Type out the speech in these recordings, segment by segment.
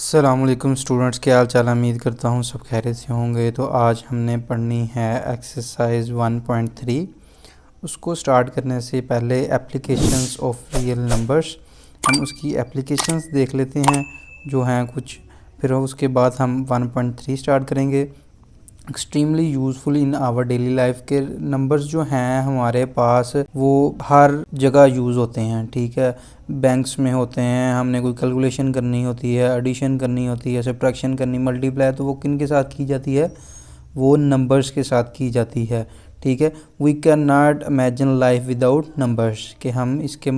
अस्सलाम वालेकुम स्टूडेंट्स, क्या हाल चाल। उम्मीद करता हूँ सब खैरियत से होंगे। तो आज हमने पढ़नी है एक्सरसाइज 1.3। उसको स्टार्ट करने से पहले एप्लीकेशंस ऑफ रियल नंबर्स, हम उसकी एप्लीकेशंस देख लेते हैं जो हैं कुछ। फिर उसके बाद हम 1.3 स्टार्ट करेंगे। Extremely useful in our daily life के नंबर्स जो हैं हमारे पास वो हर जगह यूज़ होते हैं, ठीक है। बैंक्स में होते हैं, हमने कोई कैलकुलेशन करनी होती है, एडिशन करनी होती है, सब्ट्रैक्शन करनी, मल्टीप्लाई, तो वो किन के साथ की जाती है? वो नंबर्स के साथ की जाती है, ठीक है। We can not imagine life without numbers, कि हम इसके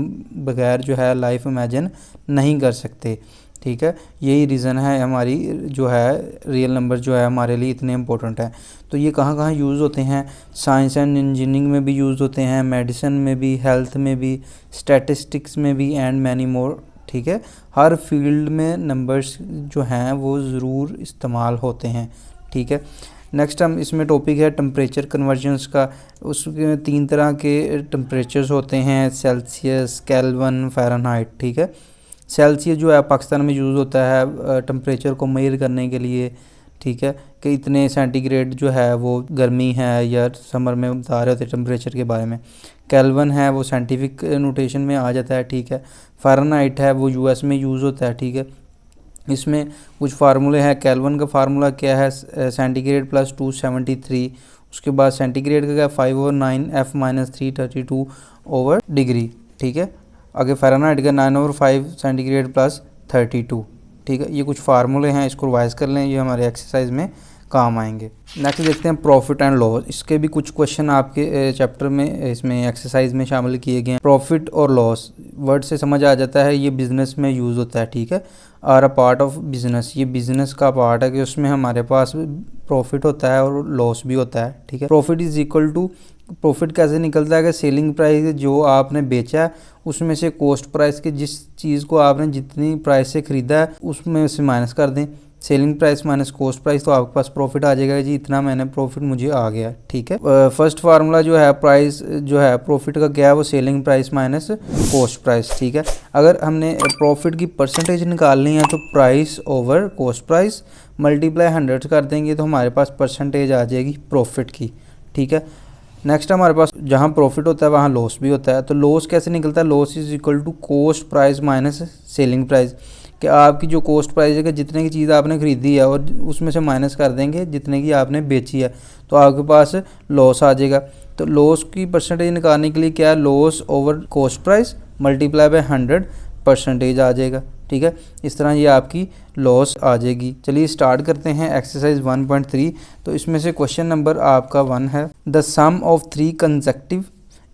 बगैर जो है लाइफ इमेजिन नहीं कर सकते, ठीक है। यही रीज़न है हमारी जो है रियल नंबर जो है हमारे लिए इतने इम्पोर्टेंट है। तो ये कहाँ कहाँ यूज़ होते हैं? साइंस एंड इंजीनियरिंग में भी यूज़ होते हैं, मेडिसिन में भी, हेल्थ में भी, स्टैटिस्टिक्स में भी एंड मैनी मोर, ठीक है। हर फील्ड में नंबर्स जो हैं वो ज़रूर इस्तेमाल होते हैं, ठीक है। नेक्स्ट हम इसमें टॉपिक है टेम्परेचर कन्वर्जन्स का। उसके 3 तरह के टेम्परेचर्स होते हैं, सेल्सियस, केल्विन, फ़ारेनहाइट, ठीक है। सेल्सियस जो है पाकिस्तान में यूज़ होता है टेम्परेचर को मेज़र करने के लिए, ठीक है, कि इतने सेंटीग्रेड जो है वो गर्मी है या समर में बता रहे होते हैं टेम्परेचर के बारे में। केल्विन है वो साइंटिफिक नोटेशन में आ जाता है, ठीक है। फ़ारेनहाइट है वो यूएस में यूज़ होता है, ठीक है। इसमें कुछ फार्मूले हैं। केल्विन का फार्मूला क्या है? Centigrade plus 273। उसके बाद सेंटीग्रेड का क्या? 5/9 F-332 ओवर डिग्री, ठीक है। आगे फ़ारेनहाइट का 9/5 सेंटीग्रेड प्लस 32, ठीक है। ये कुछ फार्मूले हैं, इसको रिवाइज कर लें, ये हमारे एक्सरसाइज में काम आएंगे। नेक्स्ट देखते हैं प्रॉफिट एंड लॉस। इसके भी कुछ क्वेश्चन आपके चैप्टर में इसमें एक्सरसाइज में शामिल किए गए हैं। प्रॉफिट और लॉस वर्ड से समझ आ जाता है ये बिजनेस में यूज़ होता है, ठीक है। Are a part of business, ये बिजनेस का पार्ट है कि उसमें हमारे पास प्रॉफिट होता है और लॉस भी होता है, ठीक है। Profit is equal to, profit कैसे निकलता है कि सेलिंग प्राइस जो आपने बेचा है उसमें से कॉस्ट प्राइस के, जिस चीज़ को आपने जितनी प्राइस से ख़रीदा है उसमें से माइनस कर दें। Selling price minus cost price, तो आपके पास प्रॉफिट आ जाएगा जी, इतना मैंने प्रॉफिट मुझे आ गया, ठीक है। फर्स्ट फार्मूला जो है प्राइस जो है प्रॉफिट का क्या है? वो selling price minus cost price, ठीक है। अगर हमने प्रॉफिट की परसेंटेज निकालनी है तो price over cost price multiply 100 कर देंगे तो हमारे पास परसेंटेज आ जाएगी प्रॉफिट की, ठीक है। नेक्स्ट हमारे पास जहाँ प्रॉफिट होता है वहाँ लॉस भी होता है। तो लॉस कैसे निकलता है? Loss is equal to cost price minus selling price, कि आपकी जो कॉस्ट प्राइस है कि जितने की चीज़ आपने ख़रीदी है और उसमें से माइनस कर देंगे जितने की आपने बेची है, तो आपके पास लॉस आ जाएगा। तो लॉस की परसेंटेज निकालने के लिए क्या है? Loss over cost price multiply by 100 percentage आ जाएगा, ठीक है। इस तरह ये आपकी लॉस आ जाएगी। चलिए स्टार्ट करते हैं एक्सरसाइज 1.3। तो इसमें से क्वेश्चन नंबर आपका 1 है, the sum of 3 consecutive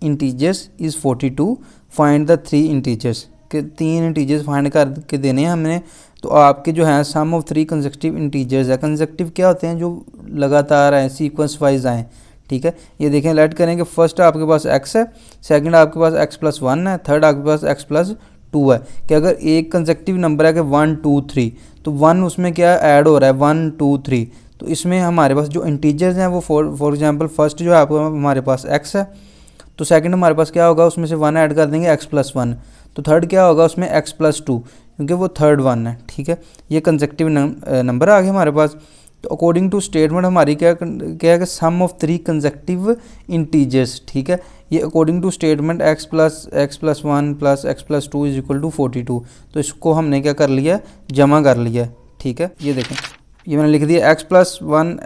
integers is 42, find the 3 integers, के 3 इंटीजर्स फाइंड करके देने हैं हमने। तो आपके जो है सम ऑफ 3 कंसेक्टिव इंटीजर्स है। कंसेक्टिव क्या होते हैं? जो लगातार आए, सीक्वेंस वाइज आएँ, ठीक है। ये देखें, लेट करें कि फर्स्ट आपके पास x है, सेकंड आपके पास x+1 है, थर्ड आपके पास x+2 है। कि अगर एक कंसेक्टिव नंबर है कि 1 2 3, तो 1 उसमें क्या ऐड हो रहा है? 1 2 3। तो इसमें हमारे पास जो इंटीजर्स हैं वो फॉर एग्जांपल फर्स्ट जो है आपको हमारे पास x है, तो सेकंड हमारे पास क्या होगा? उसमें से 1 ऐड कर देंगे x+1। तो थर्ड क्या होगा? उसमें x+2, क्योंकि वो थर्ड 1 है, ठीक है। ये कंसेक्टिव नंबर आ गए हमारे पास। तो अकॉर्डिंग टू स्टेटमेंट हमारी क्या है कि सम ऑफ 3 कंसेक्टिव इंटीजर्स, ठीक है। ये according to statement x+1 plus x+2 is equal to 42। तो इसको हमने क्या कर लिया? जमा कर लिया, ठीक है। ये देखें, ये मैंने लिख दिया x+1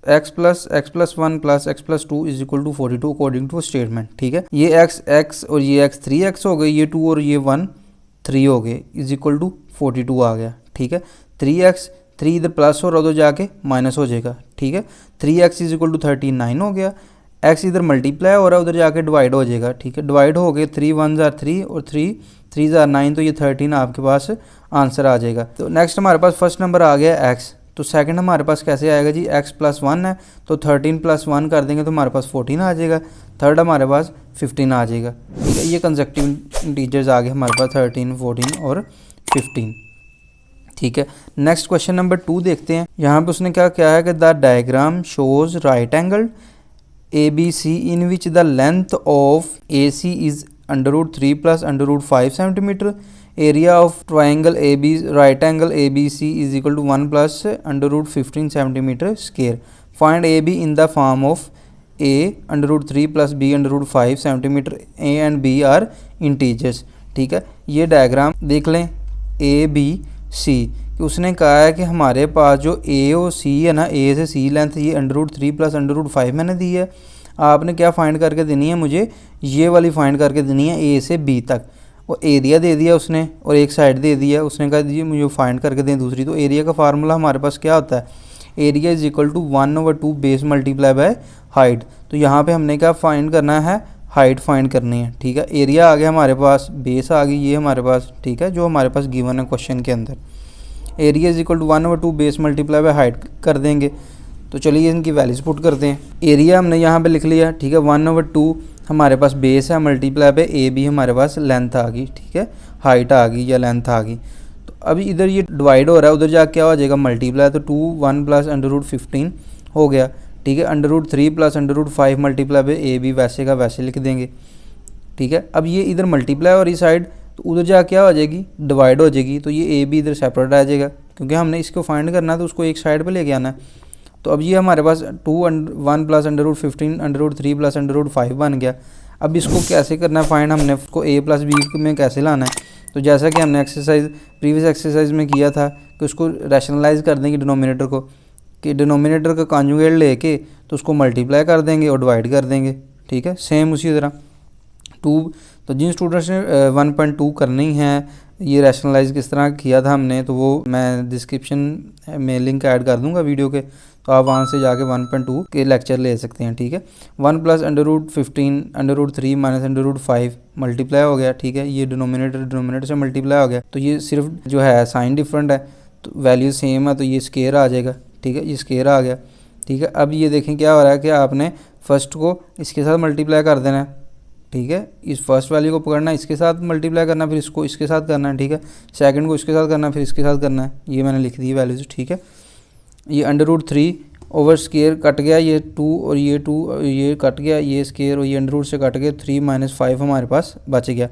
x+1 plus x+2 is equal to 42 according to statement, ठीक है। ये x और ये x 3x हो गए, ये 2 और ये 1 3 हो गए, इज इक्वल टू 42 आ गया, ठीक है। 3x 3 इधर प्लस हो रहा तो जाके माइनस हो जाएगा, ठीक है। 3x इज इक्वल टू 39 हो गया, x इधर मल्टीप्लाई हो रहा है उधर जाके डिवाइड हो जाएगा, ठीक है। डिवाइड हो गए, 3 1 ज़ार 3 और 3 3 ज़ार 9, तो ये 13 आपके पास आंसर आ जाएगा। तो नेक्स्ट हमारे पास फर्स्ट नंबर आ गया x। तो सेकंड हमारे पास कैसे आएगा जी? x+1 है, तो 13 + 1 कर देंगे तो हमारे पास 14 आ जाएगा। थर्ड हमारे पास 15 आ जाएगा, ठीक है। ये कंसेक्टिव इंटीजर्स आ गए हमारे पास 13 14 और 15, ठीक है। नेक्स्ट क्वेश्चन नंबर 2 देखते हैं। यहाँ पे उसने क्या है कि the diagram shows right angle ABC in which the length of AC is √3 + √5 centimetre, area of triangle A B right angle A B C is equal to 1 plus under root 15 centimetre square. Find A B in the form of a under root 3 plus b under root 5 centimetre. A and b are integers. ठीक है, ये diagram देख लें ए B सी कि उसने कहा है कि हमारे पास जो ए और सी है ना, ए से सी लेंथ ये under root 3 plus under root 5 मैंने दी है। आपने क्या फाइंड करके देनी है, मुझे ये वाली फाइंड करके देनी है ए से बी तक। वो एरिया दे दिया उसने और एक साइड दे दिया, उसने कहा दीजिए मुझे फाइंड करके दें दूसरी। तो एरिया का फार्मूला हमारे पास क्या होता है, area is equal to 1/2 base multiply by height. तो यहाँ पे हमने क्या फाइंड करना है, हाइट फाइंड करनी है। ठीक है, एरिया आ गया हमारे पास, बेस आ गई ये हमारे पास। ठीक है, जो हमारे पास गिवन है क्वेश्चन के अंदर। Area is equal to 1/2 base multiply by height कर देंगे। तो चलिए इनकी वैल्यूज पुट करते हैं। एरिया हमने यहाँ पे लिख लिया। ठीक है, 1/2 हमारे पास बेस है, मल्टीप्लाई पे ए बी हमारे पास लेंथ आ गई। ठीक है, हाइट आ गई या लेंथ आ गई। तो अभी इधर ये डिवाइड हो रहा है, उधर जाके क्या हो जाएगा, मल्टीप्लाई। तो 2 1 प्लस अंडर रूट 15 हो गया। ठीक है, under root 3 plus under root 5 multiply पे ए बी वैसे का वैसे लिख देंगे। ठीक है, अब ये इधर मल्टीप्लाई और इस साइड, तो उधर जा क्या हो जाएगी, डिवाइड हो जाएगी। तो ये ए बी इधर सेपरेट आ जाएगा, क्योंकि हमने इसको फाइंड करना है तो उसको एक साइड पे लेके आना है। तो अब ये हमारे पास 1 plus under root 15 under root 3 plus under root 5 बन गया। अब इसको कैसे करना है फाइंड, हमने उसको ए प्लस बी में कैसे लाना है। तो जैसा कि हमने प्रीवियस एक्सरसाइज में किया था कि उसको रैशनलाइज कर देंगे डिनोमिनेटर को, कि डिनोमिनेटर का कॉन्जुगेट लेके तो उसको मल्टीप्लाई कर देंगे और डिवाइड कर देंगे। ठीक है, सेम उसी तरह 2। तो जिन स्टूडेंट्स ने 1.2 करनी है, ये रैशनलाइज किस तरह किया था हमने, तो वो मैं डिस्क्रिप्शन में लिंक ऐड कर दूंगा वीडियो के, तो आप वहाँ से जाके 1.2 के लेक्चर ले सकते हैं। ठीक है, 1 plus under root 15 under root 3 minus under root 5 multiply हो गया। ठीक है, ये डिनोमिनेटर से मल्टीप्लाई हो गया। तो ये सिर्फ जो है साइन डिफरेंट है, तो वैल्यू सेम है, तो ये स्केयर आ जाएगा। ठीक है, ये स्केयर आ गया। ठीक है, अब ये देखें क्या हो रहा है कि आपने फर्स्ट को इसके साथ मल्टीप्लाई कर देना है। ठीक है, इस फर्स्ट वैल्यू को पकड़ना, इसके साथ मल्टीप्लाई करना, फिर इसको इसके साथ करना है। ठीक है, सेकंड को इसके साथ करना, फिर इसके साथ करना है। ये मैंने लिख दी वैल्यूज। ठीक है, ये under root 3 over square cut गया, ये 2 और ये 2 ये कट गया, ये स्केयर और ये अंडर रूट से कट गया, 3 माइनस 5 हमारे पास बच गया।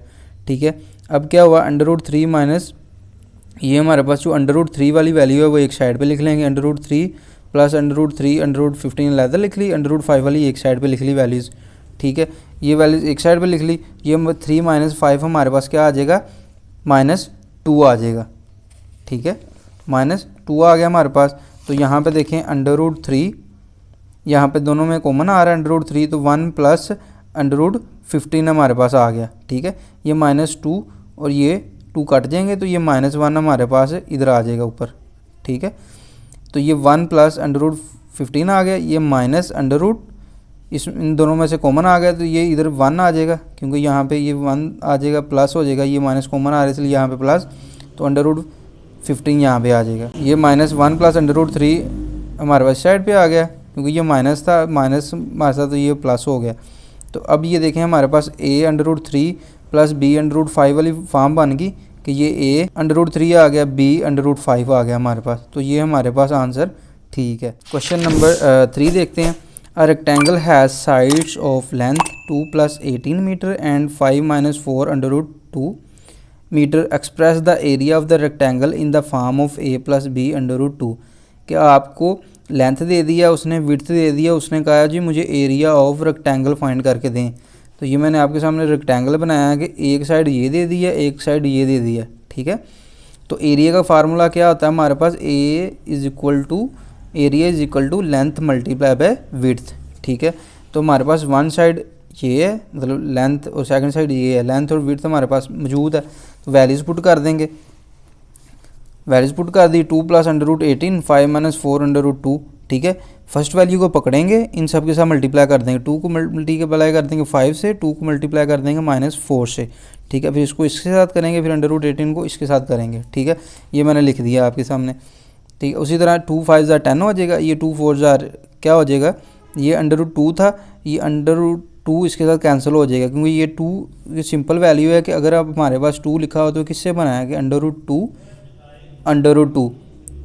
ठीक है, अब क्या हुआ, अंडर रूट 3 माइनस ये हमारे पास जो अंडर रूट 3 वाली वैल्यू है वो एक साइड पे लिख लेंगे। Under root 3 plus under root 3 under root 15 अलग लिख ली, अंडर रूट 5 वाली एक साइड पे लिख ली वैल्यूज़। ठीक है, ये वैल्यूज़ एक साइड पे लिख ली। ये 3 माइनस 5 हमारे पास क्या आ जाएगा, -2 आ जाएगा। ठीक है, -2 आ गया हमारे पास। तो यहाँ पे देखें अंडर रूट 3, यहाँ पे दोनों में कॉमन आ रहा है अंडर रूट 3, तो 1 प्लस अंडर रूट 15 हमारे पास आ गया। ठीक है, ये -2 और ये 2 कट जाएंगे, तो ये -1 हमारे पास इधर आ जाएगा ऊपर। ठीक है, तो ये 1 प्लस अंडर रूट 15 आ गया, ये माइनस अंडर रूट इन दोनों में से कॉमन आ गया, तो ये इधर 1 आ जाएगा, क्योंकि यहाँ पे ये 1 आ जाएगा, प्लस हो जाएगा, ये माइनस कॉमन आ रहा है इसलिए यहाँ पे प्लस, तो अंडर रूट 15 यहाँ पे आ जाएगा। ये -1 प्लस अंडर रूट 3 हमारे पास साइड पे आ गया, क्योंकि ये माइनस था, माइनस हमारे साथ, तो ये प्लस हो गया। तो अब ये देखें हमारे पास a under root 3 plus b under root 5 वाली फॉर्म बन गई कि ये a अंडर रूट 3 आ गया, b अंडर रूट 5 आ गया हमारे पास। तो ये हमारे पास आंसर ठीक है। क्वेश्चन नंबर 3 देखते हैं। A rectangle has sides of length 2 plus 18 metre and 5 minus 4 under root 2 metre. Express the area of the rectangle in the form of a plus b under root 2। क्या आपको length दे दिया उसने, width दे दिया उसने, कहा जी मुझे एरिया ऑफ रेक्टेंगल फाइंड करके दें। तो ये मैंने आपके सामने रेक्टेंगल बनाया है कि एक साइड ये दे दिया, एक साइड ये दे दिया। ठीक है, तो एरिया का फार्मूला क्या होता है हमारे पास, area is equal to length multiply by width. ठीक है, तो हमारे पास वन साइड ये है, मतलब लेंथ, और सेकंड साइड ये है, लेंथ और विड्थ हमारे पास मौजूद है। तो वैल्यूज़ पुट कर देंगे, वैल्यूज़ पुट कर दी, 2 plus under root 18 5 minus 4 under root 2। ठीक है, फर्स्ट वैल्यू को पकड़ेंगे, इन सब के साथ मल्टीप्लाई कर देंगे, 2 को मल्टीप्लाई कर देंगे 5 से, 2 को मल्टीप्लाई कर देंगे -4 से। ठीक है, फिर इसको इसके साथ करेंगे, फिर अंडर रूट 18 को इसके साथ करेंगे। ठीक है, ये मैंने लिख दिया आपके सामने। ठीक है, उसी तरह 2 5 ज़ा 10 हो जाएगा, ये 2 4 ज़ा क्या हो जाएगा, ये अंडर रूट 2 था, ये अंडर रूट 2 इसके साथ कैंसिल हो जाएगा, क्योंकि ये 2 ये सिंपल वैल्यू है कि अगर आप हमारे पास 2 लिखा हो तो किससे बनाया कि अंडर रूट 2 अंडर रूट 2,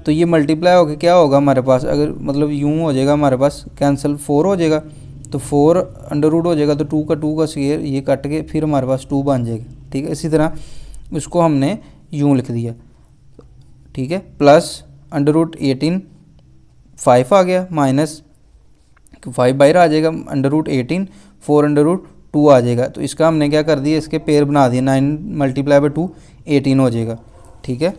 तो ये मल्टीप्लाई होकर क्या होगा हमारे पास, अगर मतलब यूँ हो जाएगा हमारे पास कैंसिल, 4 हो जाएगा, तो 4 अंडर रूट हो जाएगा, तो 2 का स्क्वायर ये कट के फिर हमारे पास 2 बन जाएगा। ठीक है, इसी तरह उसको हमने यूँ लिख दिया, ठीक है, प्लस √18 5 आ गया, माइनस 5 बाहर आ जाएगा, √18 4√2 आ जाएगा। तो इसका हमने क्या कर दिया, इसके पेयर बना दिए, 9 × 2 18 हो जाएगा, ठीक है।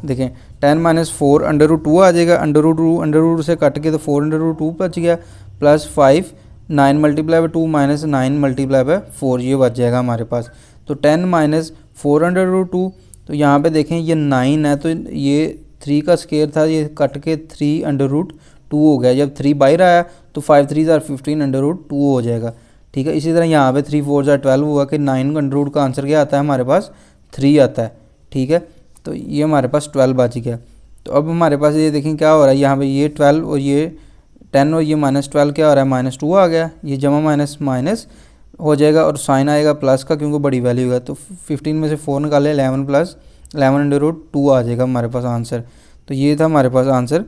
देखें 10 - 4 √2 आ जाएगा, √2 से कट के तो 4√2 बच गया, प्लस 5 9 × 2 माइनस 9 × 4 ये बच जाएगा हमारे पास। तो 10 - 4√2, तो यहाँ पे देखें ये 9 है, तो ये 3 का स्क्वायर था, ये कट के 3√2 हो गया। जब 3 बाहर आया तो 5 3 = 15 √2 हो जाएगा, ठीक है। इसी तरह यहाँ पे 3 4 = 12 हुआ कि 9 √ का आंसर क्या आता है हमारे पास, 3 आता है, ठीक है। तो ये हमारे पास 12 बच गया। तो अब हमारे पास ये देखें क्या हो रहा है, यहाँ पे ये 12 और ये 10 और ये -12 क्या हो रहा है, -2 आ गया, ये जमा माइनस माइनस हो जाएगा और साइन आएगा प्लस का, क्योंकि बड़ी वैल्यू है। तो 15 में से 4 निकाले, 11 + 11 √2 आ जाएगा हमारे पास आंसर। तो ये था हमारे पास आंसर,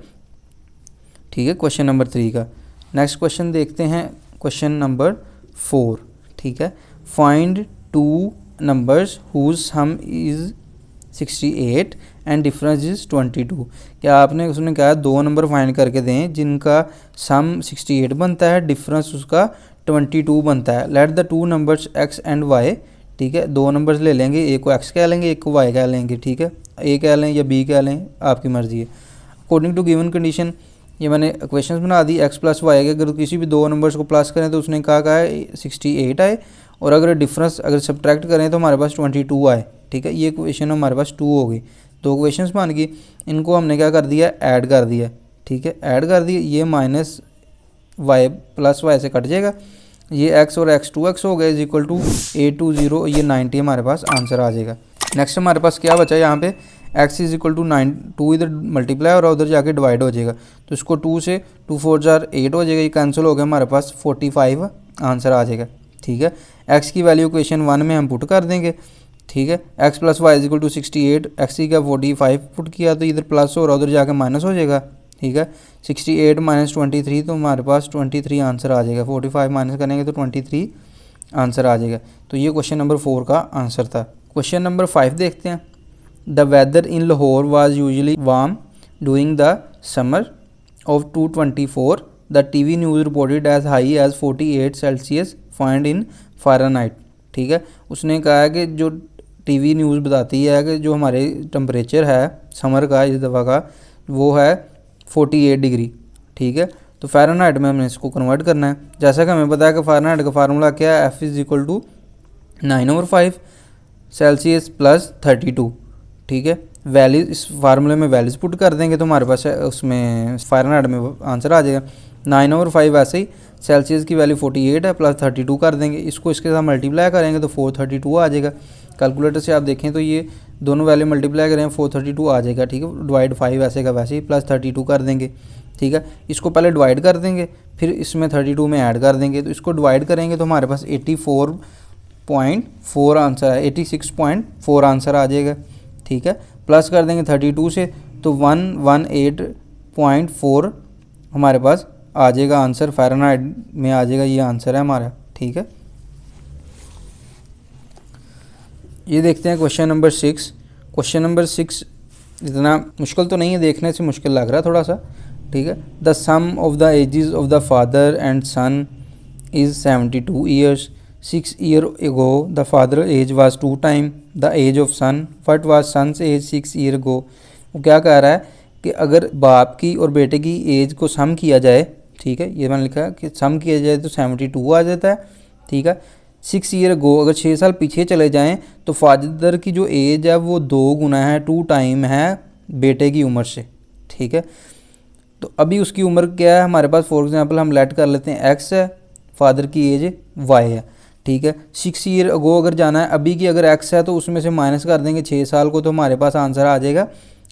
ठीक है, क्वेश्चन नंबर 3 का। नेक्स्ट क्वेश्चन देखते हैं, क्वेश्चन नंबर 4, ठीक है। Find 2 numbers whose sum is 68 and difference is 22। क्या आपने उसने कहा 2 नंबर फाइंड करके दें जिनका सम 68 बनता है, डिफरेंस उसका 22 बनता है। Let the 2 numbers x and y, ठीक है, 2 नंबर्स ले लेंगे, एक को x कह लेंगे, एक को y कह लेंगे, ठीक है। a कह लें या b कह लें, आपकी मर्ज़ी है। अकॉर्डिंग टू गिवन कंडीशन, ये मैंने इक्वेशंस बना दी, x + y के अगर किसी भी 2 नंबर्स को प्लस करें तो उसने कहा है 68 आए, और अगर डिफरेंस अगर सब्ट्रैक्ट करें तो हमारे पास 22 आए, ठीक है। ये इक्वेशन हमारे पास 2 हो गई, 2 इक्वेशंस बन गई। इनको हमने क्या कर दिया, ऐड कर दिया, ठीक है, ऐड कर दिया। ये माइनस y प्लस y से कट जाएगा, ये x और x 2x हो गए इज इक्वल टू 820, ये 90 हमारे पास आंसर आ जाएगा। नेक्स्ट हमारे पास क्या बचा यहाँ पे, x इज इक्वल टू 9, 2 इधर मल्टीप्लाई और उधर जाके डिवाइड हो जाएगा, तो इसको 2 से 2 4 = 8 हो जाएगा, ये कैंसिल हो गया, हमारे पास 45 आंसर आ जाएगा, ठीक है। x की वैल्यू इक्वेशन 1 में हम पुट कर देंगे, ठीक है। x + y is equal to 68, x की क्या 45 पुट किया तो इधर प्लस हो रहा, उधर जाके माइनस हो जाएगा, ठीक है। 68 - 23, तो हमारे पास 23 आंसर आ जाएगा, 45 माइनस करेंगे तो 23 आंसर आ जाएगा। तो ये क्वेश्चन नंबर 4 का आंसर था। क्वेश्चन नंबर 5 देखते हैं। The weather in Lahore was usually warm during the summer of 224, the TV news reported as high as 48 Celsius find in Fahrenheit, ठीक है। उसने कहा है कि जो टीवी न्यूज़ बताती है कि जो हमारे टेम्परेचर है समर का इस दफ़ा का वो है 48 डिग्री, ठीक है। तो फ़ारेनहाइट में हमने इसको कन्वर्ट करना है। जैसा कि हमें पता है कि फ़ारेनहाइट का फार्मूला क्या है, F is equal to 9/5 Celsius plus 32, ठीक है। वैल्यूज इस फार्मूले में वैल्यूज़ पुट कर देंगे तो हमारे पास उसमें फ़ारेनहाइट में आंसर आ जाएगा। 9/5 ऐसे ही, सेल्सियस की वैल्यू 48 है, प्लस 32 कर देंगे, इसको इसके साथ मल्टीप्लाई करेंगे तो 432 आ जाएगा। कैलकुलेटर से आप देखें तो ये दोनों वैल्यू मल्टीप्लाई करें 432 आ जाएगा, ठीक है। डिवाइड 5 ऐसे का वैसे ही, प्लस 32 कर देंगे, ठीक है। इसको पहले डिवाइड कर देंगे, फिर इसमें 32 में ऐड कर देंगे, तो इसको डिवाइड करेंगे तो हमारे पास 84.4 आंसर है, 86.4 आंसर आ जाएगा, ठीक है। प्लस कर देंगे 32 से तो 118.4 हमारे पास आ जाएगा आंसर, फ़ारेनहाइट में आ जाएगा, ये आंसर है हमारा, ठीक है। ये देखते हैं क्वेश्चन नंबर 6। क्वेश्चन नंबर 6 इतना मुश्किल तो नहीं है, देखने से मुश्किल लग रहा है थोड़ा सा, ठीक है। The sum of the ages of the father and son is 72 years. 6 year ago the father age was 2 time the age of son, what was son's age 6 year ago. वो क्या कह रहा है कि अगर बाप की और बेटे की एज को सम किया जाए, ठीक है, ये मैंने लिखा है कि सम किया जाए तो 72 आ जाता है, ठीक है। 6 ईयर गो, अगर 6 साल पीछे चले जाएं तो फादर की जो एज है वो 2 गुना है, 2 टाइम है बेटे की उम्र से, ठीक है। तो अभी उसकी उम्र क्या है हमारे पास, फॉर एग्जांपल हम लेट कर लेते हैं x है, फादर की एज y है, ठीक है। 6 ईयर अगो अगर जाना है, अभी की अगर x है तो उसमें से माइनस कर देंगे 6 साल को, तो हमारे पास आंसर आ जाएगा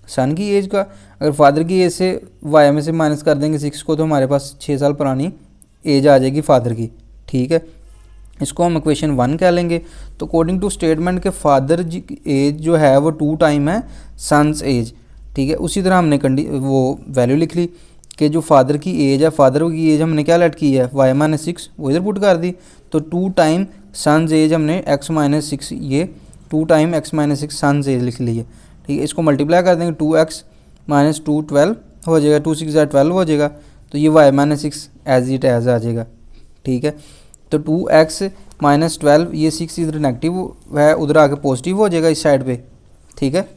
सन की एज का। अगर फादर की एज से y में से माइनस कर देंगे 6 को, तो हमारे पास 6 साल पुरानी एज आ जाएगी फादर की, ठीक है। इसको हम इक्वेशन 1 कह लेंगे। तो अकॉर्डिंग टू स्टेटमेंट के फादर जी की एज जो है वो 2 टाइम है सन्स एज, ठीक है। उसी तरह हमने वो वैल्यू लिख ली कि जो फादर की एज है, फादर की एज हमने क्या लेट की है y - 6, वो इधर पुट कर दी, तो 2 टाइम सन्स एज हमने x - 6 ये 2 टाइम x माइनस 6 सन से लिख लिए, ठीक है। इसको मल्टीप्लाई कर देंगे 2x माइनस 2 12 हो जाएगा, 2 6 12 हो जाएगा, तो ये y minus 6 as it as आ जाएगा, ठीक है। तो 2x माइनस 12, ये 6 इधर नेगेटिव है, उधर आके पॉजिटिव हो जाएगा इस साइड पे, ठीक है।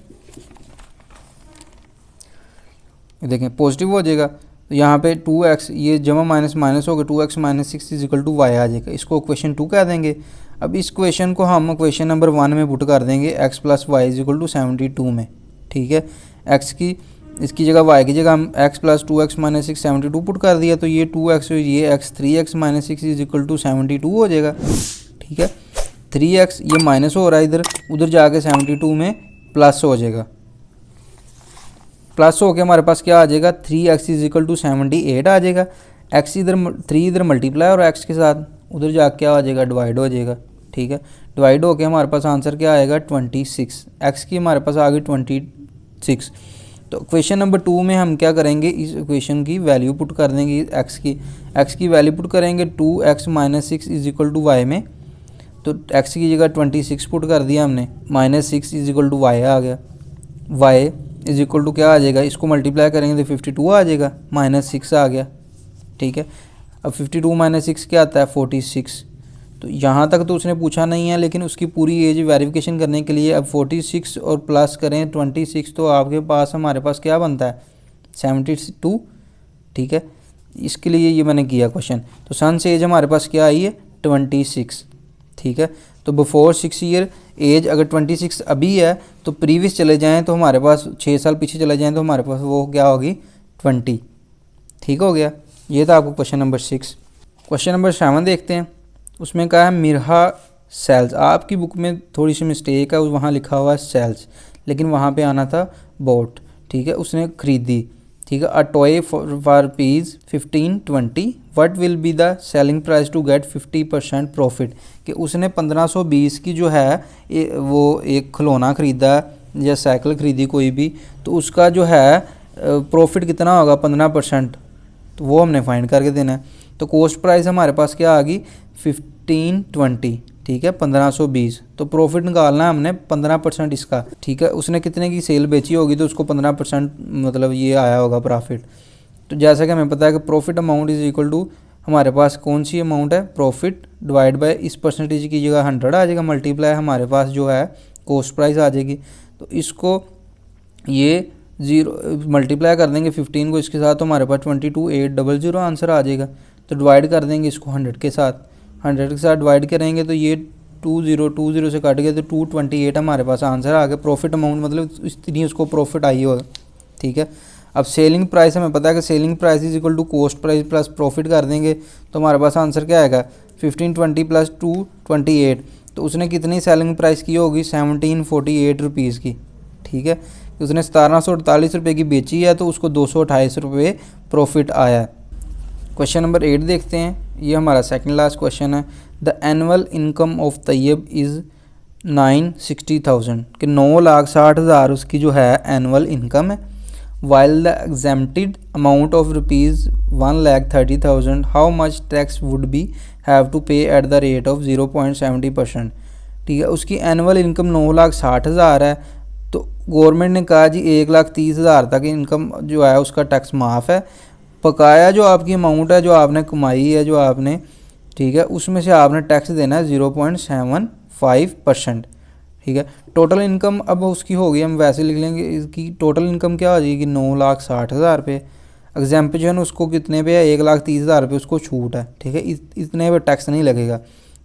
देखें पॉजिटिव हो जाएगा, तो यहाँ पे 2x ये जमा माइनस माइनस होगा, 2x minus 6 is equal to y आ जाएगा। इसको क्वेश्चन 2 कह देंगे। अब इस क्वेश्चन को हम क्वेश्चन नंबर 1 में पुट कर देंगे x plus y is equal to 72 में, ठीक है। x की इसकी जगह y की जगह हम x plus 2x minus 6 72 put कर दिया, तो ये 2x ये x 3x minus 6 is equal to 72 हो जाएगा, ठीक है। 3x ये माइनस हो रहा है इधर, उधर जाके 72 में प्लस हो जाएगा, प्लस हो के हमारे पास क्या आ जाएगा 3x इज इक्वल टू 78 आ जाएगा। x इधर 3 इधर मल्टीप्लाई और x के साथ उधर जाके क्या आ जाएगा डिवाइड हो जाएगा, ठीक है। डिवाइड हो के हमारे पास आंसर क्या आएगा 26, x की हमारे पास आ गई 26। तो क्वेश्चन नंबर 2 में हम क्या करेंगे, इस इक्वेशन की वैल्यू पुट कर देंगे x की वैल्यू पुट करेंगे 2x minus 6 is equal to y में, तो x की जगह 26 पुट कर दिया हमने, minus 6 is equal to Y आ गया, y इज इक्वल टू क्या आ जाएगा, इसको मल्टीप्लाई करेंगे तो 52 आ जाएगा, माइनस 6 आ गया, ठीक है। अब 52 माइनस 6 क्या आता है 46। तो यहाँ तक तो उसने पूछा नहीं है, लेकिन उसकी पूरी एज वेरिफिकेशन करने के लिए अब 46 और प्लस करें 26, तो आपके पास हमारे पास क्या बनता है 72, ठीक है। इसके लिए ये मैंने किया क्वेश्चन। तो सन से एज हमारे पास क्या आई है 26, ठीक है। तो बिफोर 6 ईयर एज अगर 26 अभी है, तो प्रीवियस चले जाएं तो हमारे पास 6 साल पीछे चले जाएं तो हमारे पास वो क्या होगी 20, ठीक हो गया। ये था आपको क्वेश्चन नंबर 6। क्वेश्चन नंबर 7 देखते हैं। उसमें कहा है मिरहा सेल्स। आपकी बुक में थोड़ी सी मिस्टेक है, वहाँ लिखा हुआ है सेल्स, लेकिन वहाँ पे आना था बोट, ठीक है। उसने ख़रीदी, ठीक है। A toy for rupees 1520, what will be the selling price to get 50% profit. कि उसने 1520 की जो है वो एक खिलौना ख़रीदा या साइकिल ख़रीदी कोई भी, तो उसका जो है प्रॉफिट कितना होगा 15%, तो वो हमने फाइंड करके देना है। तो कॉस्ट प्राइस हमारे पास क्या आ गई 1520, ठीक है 1520। तो प्रॉफिट निकालना है हमने 15% इसका, ठीक है। उसने कितने की सेल बेची होगी तो उसको 15% मतलब ये आया होगा प्रॉफिट। तो जैसा कि हमें पता है कि profit amount is equal to हमारे पास कौन सी अमाउंट है प्रॉफिट डिवाइड बाय इस परसेंटेज की जगह 100 आ जाएगा, मल्टीप्लाई हमारे पास जो है कॉस्ट प्राइस आ जाएगी। तो इसको ये 0 मल्टीप्लाई कर देंगे 15 को इसके साथ, तो हमारे पास 22800 आंसर आ जाएगा। तो डिवाइड कर देंगे इसको 100 के साथ, 100 के साथ डिवाइड करेंगे तो ये 20 से काट गया तो 228 हमारे पास आंसर आ गया। प्रॉफिट अमाउंट मतलब इतनी उसको प्रॉफिट आई होगा, ठीक है। अब सेलिंग प्राइस हमें पता है कि selling price is equal to cost price plus profit कर देंगे, तो हमारे पास आंसर क्या आएगा 1520 प्लस 228। तो उसने कितनी सेलिंग प्राइस की होगी 1748 रुपीज़ की, ठीक है। उसने 1748 रुपये की बेची है, तो उसको 228 रुपये प्रॉफिट आया है। क्वेश्चन नंबर 8 देखते हैं। ये हमारा सेकंड लास्ट क्वेश्चन है। The annual income of Tayyab is 960,000, कि 9,60,000 उसकी जो है एनुअल इनकम है। While the exempted amount of rupees 1,30,000, how much tax would be have to pay at the rate of 0.70%, ठीक है। उसकी एनुअल इनकम 9,60,000 है, तो गवर्नमेंट ने कहा जी 1,30,000 तक इनकम जो है उसका टैक्स माफ़ है। बकाया जो आपकी अमाउंट है जो आपने कमाई है जो आपने, ठीक है, उसमें से आपने टैक्स देना है 0.75%, ठीक है। टोटल इनकम अब उसकी होगी, हम वैसे लिख लेंगे इसकी टोटल इनकम क्या हो जाएगी 9,60,000 रुपये। एग्जाम्पशन उसको कितने पे है 1,30,000 रुपये उसको छूट है, ठीक है। इतने पे टैक्स नहीं लगेगा।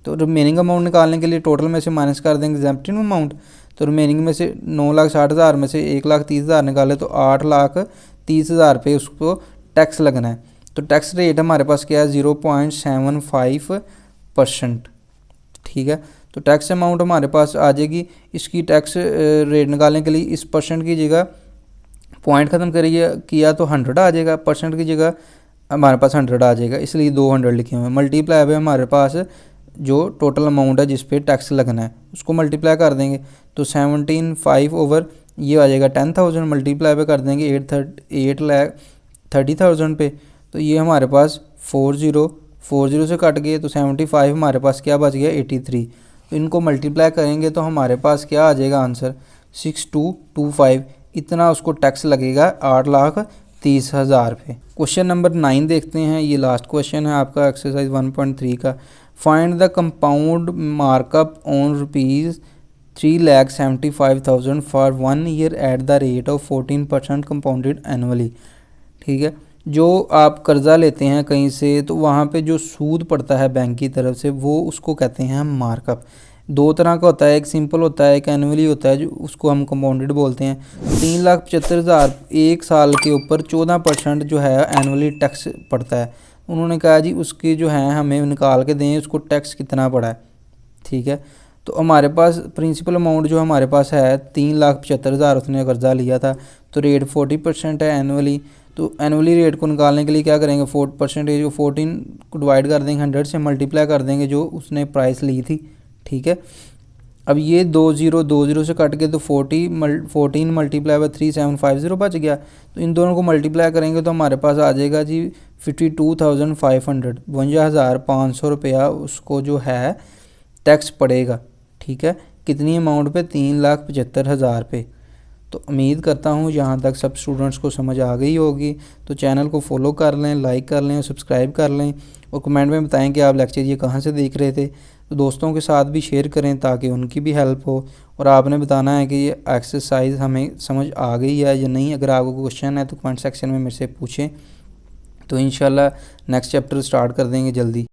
तो रिमेनिंग अमाउंट निकालने के लिए टोटल में से माइनस कर देंगे एग्जाम्प्टेड अमाउंट। तो रिमेनिंग में से 9,60,000 में से 1,30,000 निकाले तो 8,30,000 रुपये उसको टैक्स लगना है। तो टैक्स रेट हमारे पास क्या है 0.75%, ठीक है। तो टैक्स अमाउंट हमारे पास आ जाएगी। इसकी टैक्स रेट निकालने के लिए इस परसेंट की जगह पॉइंट ख़त्म करिए किया तो 100 आ जाएगा, परसेंट की जगह हमारे पास 100 आ जाएगा, इसलिए 200 लिखे हुए हैं। मल्टीप्लाई पे हमारे पास जो टोटल अमाउंट है जिस पे टैक्स लगना है उसको मल्टीप्लाई कर देंगे, तो 17,5 ओवर ये आ जाएगा 10,000, मल्टीप्लाई पे कर देंगे 8,30,000 पे, तो ये हमारे पास 40 से कट गए, तो 75 हमारे पास क्या बच गया 83। तो इनको मल्टीप्लाई करेंगे तो हमारे पास क्या आ जाएगा आंसर 6225, इतना उसको टैक्स लगेगा 8,30,000 पे। क्वेश्चन नंबर 9 देखते हैं, ये लास्ट क्वेश्चन है आपका एक्सरसाइज 1.3 का। Find the compound markup on ₹3,75,000 for 1 year eight the rate of 14% compounded annually. ठीक है, जो आप कर्ज़ा लेते हैं कहीं से तो वहाँ पे जो सूद पड़ता है बैंक की तरफ से वो उसको कहते हैं हम मार्कअप। दो तरह का होता है, एक सिंपल होता है, एक एनुअली होता है, जो उसको हम कंपाउंडेड बोलते हैं। 3,75,000 एक साल के ऊपर 14% जो है एनुअली टैक्स पड़ता है। उन्होंने कहा जी उसके जो है हमें निकाल के दें उसको टैक्स कितना पड़ा है। ठीक है, तो हमारे पास प्रिंसिपल अमाउंट जो हमारे पास है 3,75,000 उसने कर्जा लिया था, तो रेट 40% है एनुअली। तो एनुअली रेट को निकालने के लिए क्या करेंगे, 4% को 14 को डिवाइड कर देंगे 100 से, मल्टीप्लाई कर देंगे जो उसने प्राइस ली थी। ठीक है, अब ये 20 से कट के तो 14 मल्टीप्लाई बाय 3750 बच गया। तो इन दोनों को मल्टीप्लाई करेंगे तो हमारे पास आ जाएगा जी 52,500, 52,500 रुपया उसको जो है टैक्स पड़ेगा। ठीक है, कितनी अमाउंट पे, 3,75,000 पे। तो उम्मीद करता हूँ यहाँ तक सब स्टूडेंट्स को समझ आ गई होगी। तो चैनल को फॉलो कर लें, लाइक कर लें और सब्सक्राइब कर लें, और कमेंट में बताएं कि आप लेक्चर ये कहाँ से देख रहे थे। तो दोस्तों के साथ भी शेयर करें ताकि उनकी भी हेल्प हो। और आपने बताना है कि ये एक्सरसाइज हमें समझ आ गई है या नहीं। अगर आपको क्वेश्चन है तो कमेंट सेक्शन में मेरे से पूछें, तो इंशाल्लाह नेक्स्ट चैप्टर स्टार्ट कर देंगे जल्दी।